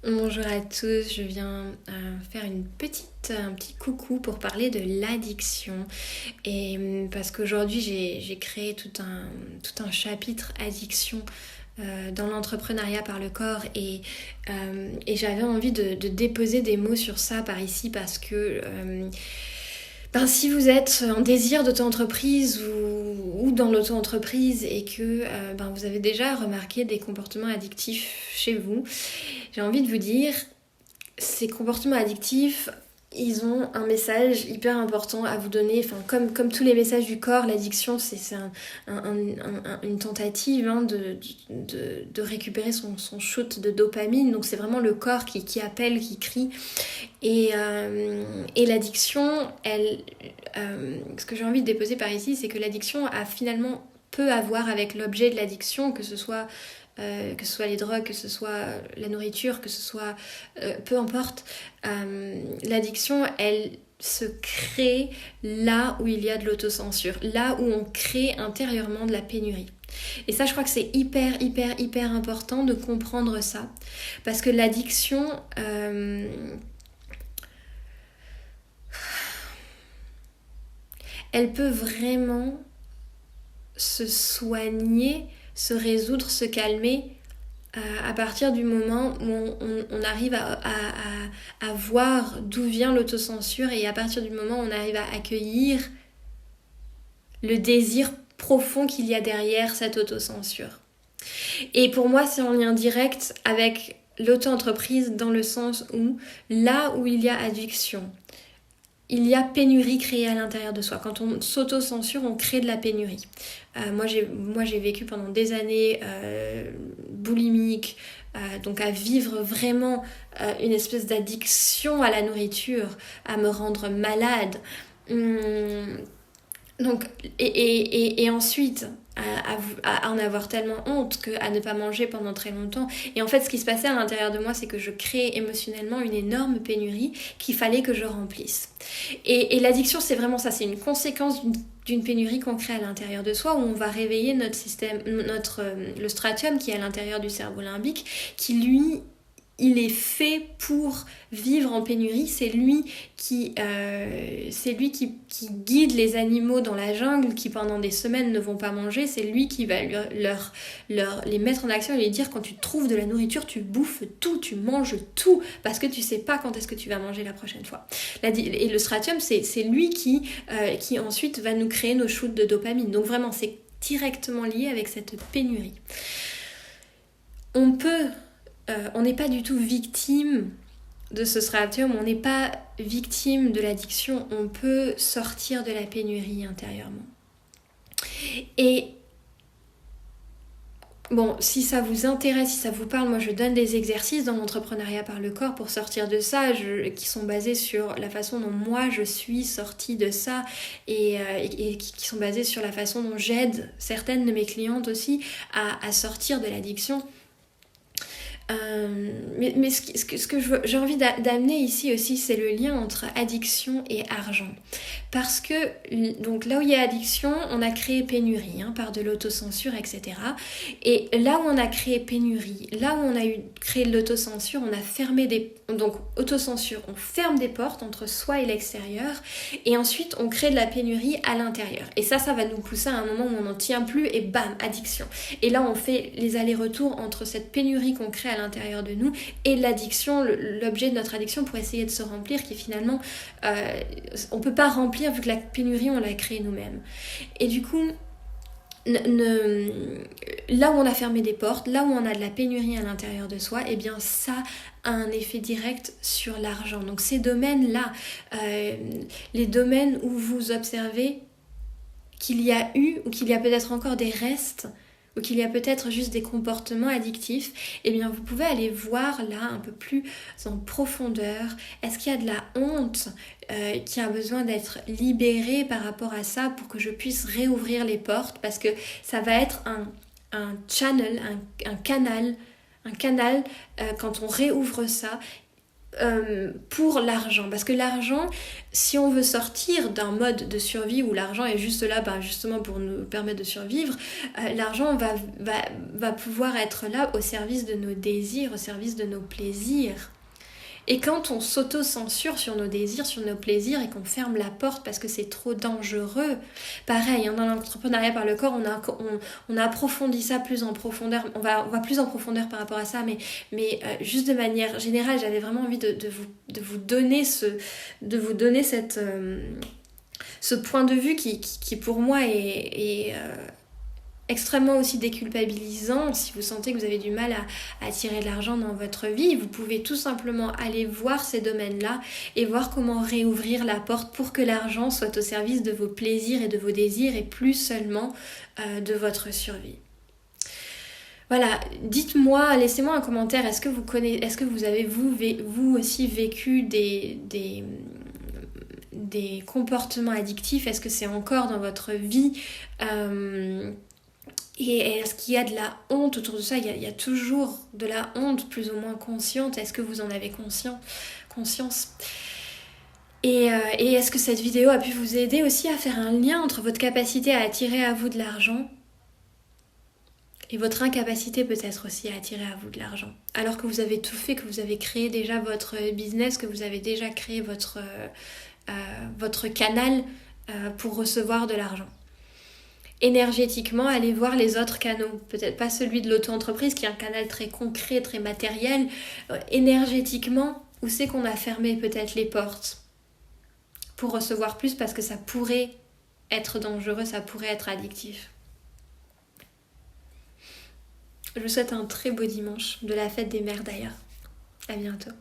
Bonjour à tous, je viens faire un petit coucou pour parler de l'addiction. Et parce qu'aujourd'hui j'ai créé tout un chapitre addiction dans l'entrepreneuriat par le corps et j'avais envie de déposer des mots sur ça par ici parce que si vous êtes en désir d'auto-entreprise ou dans l'auto-entreprise et que vous avez déjà remarqué des comportements addictifs chez vous, j'ai envie de vous dire, ces comportements addictifs, ils ont un message hyper important à vous donner. Enfin, comme tous les messages du corps, l'addiction, c'est une tentative de récupérer son shoot de dopamine. Donc c'est vraiment le corps qui appelle, qui crie. Et l'addiction, ce que j'ai envie de déposer par ici, c'est que l'addiction a finalement peu à voir avec l'objet de l'addiction, que ce soit les drogues, que ce soit la nourriture, que ce soit peu importe. L'addiction, elle se crée là où il y a de l'autocensure, là où on crée intérieurement de la pénurie. Et ça, je crois que c'est hyper important de comprendre ça. Parce que l'addiction, elle peut vraiment se soigner, se résoudre, se calmer à partir du moment où on arrive à voir d'où vient l'autocensure et à partir du moment où on arrive à accueillir le désir profond qu'il y a derrière cette autocensure. Et pour moi, c'est en lien direct avec l'auto-entreprise dans le sens où là où il y a addiction, il y a pénurie créée à l'intérieur de soi. Quand on s'auto-censure, on crée de la pénurie. Moi, j'ai vécu pendant des années boulimique, donc à vivre vraiment une espèce d'addiction à la nourriture, à me rendre malade. Donc, et ensuite, à en avoir tellement honte qu'à ne pas manger pendant très longtemps. Et en fait, ce qui se passait à l'intérieur de moi, c'est que je créais émotionnellement une énorme pénurie qu'il fallait que je remplisse. Et l'addiction, c'est vraiment ça, c'est une conséquence d'une pénurie qu'on crée à l'intérieur de soi, où on va réveiller notre système, le stratium qui est à l'intérieur du cerveau limbique, qui lui, il est fait pour vivre en pénurie. C'est lui qui guide les animaux dans la jungle qui pendant des semaines ne vont pas manger. C'est lui qui va les mettre en action et les dire: quand tu trouves de la nourriture, tu bouffes tout, tu manges tout, parce que tu sais pas quand est-ce que tu vas manger la prochaine fois. Et le stratium, c'est lui qui ensuite va nous créer nos shoots de dopamine. Donc vraiment, c'est directement lié avec cette pénurie. On n'est pas du tout victime de ce stratium, on n'est pas victime de l'addiction, on peut sortir de la pénurie intérieurement. Et bon, si ça vous intéresse, si ça vous parle, moi je donne des exercices dans l'entrepreneuriat par le corps pour sortir de ça, qui sont basés sur la façon dont moi je suis sortie de ça et qui sont basés sur la façon dont j'aide certaines de mes clientes aussi à sortir de l'addiction. Mais ce que j'ai envie d'amener ici aussi, c'est le lien entre addiction et argent. Parce que donc là où il y a addiction, on a créé pénurie par de l'autocensure, etc. Et là où on a créé pénurie, là où on a créé de l'autocensure, on a fermé donc autocensure, on ferme des portes entre soi et l'extérieur, et ensuite on crée de la pénurie à l'intérieur. Et ça va nous pousser à un moment où on n'en tient plus et bam, addiction. Et là on fait les allers-retours entre cette pénurie qu'on crée à l'intérieur de nous et l'addiction, l'objet de notre addiction pour essayer de se remplir, qui finalement on peut pas remplir vu que la pénurie on l'a créée nous-mêmes. Et du coup là où on a fermé des portes, là où on a de la pénurie à l'intérieur de soi, et bien ça a un effet direct sur l'argent. Donc ces domaines-là, les domaines où vous observez qu'il y a eu ou qu'il y a peut-être encore des restes, ou qu'il y a peut-être juste des comportements addictifs, eh bien vous pouvez aller voir là un peu plus en profondeur. Est-ce qu'il y a de la honte qui a besoin d'être libérée par rapport à ça pour que je puisse réouvrir les portes, parce que ça va être un channel, un canal quand on réouvre ça, pour l'argent. Parce que l'argent, si on veut sortir d'un mode de survie où l'argent est juste là justement pour nous permettre de survivre, l'argent va pouvoir être là au service de nos désirs, au service de nos plaisirs. Et quand on s'auto-censure sur nos désirs, sur nos plaisirs et qu'on ferme la porte parce que c'est trop dangereux, pareil, dans l'entrepreneuriat par le corps, on approfondit ça plus en profondeur, on va plus en profondeur par rapport à ça, mais juste de manière générale, j'avais vraiment envie de vous donner cette, ce point de vue qui pour moi est extrêmement aussi déculpabilisant. Si vous sentez que vous avez du mal à attirer de l'argent dans votre vie, vous pouvez tout simplement aller voir ces domaines-là et voir comment réouvrir la porte pour que l'argent soit au service de vos plaisirs et de vos désirs et plus seulement de votre survie. Voilà, dites-moi, laissez-moi un commentaire, est-ce que vous avez vous aussi vécu des comportements addictifs? Est-ce que c'est encore dans votre vie et est-ce qu'il y a de la honte autour de ça? Il y a toujours de la honte plus ou moins consciente. Est-ce que vous en avez conscience? Et est-ce que cette vidéo a pu vous aider aussi à faire un lien entre votre capacité à attirer à vous de l'argent et votre incapacité peut-être aussi à attirer à vous de l'argent? Alors que vous avez tout fait, que vous avez créé déjà votre business, que vous avez déjà créé votre canal pour recevoir de l'argent. Énergétiquement, allez voir les autres canaux. Peut-être pas celui de l'auto-entreprise qui est un canal très concret, très matériel. Énergétiquement, où c'est qu'on a fermé peut-être les portes pour recevoir plus parce que ça pourrait être dangereux, ça pourrait être addictif. Je vous souhaite un très beau dimanche, de la fête des mères d'ailleurs. À bientôt.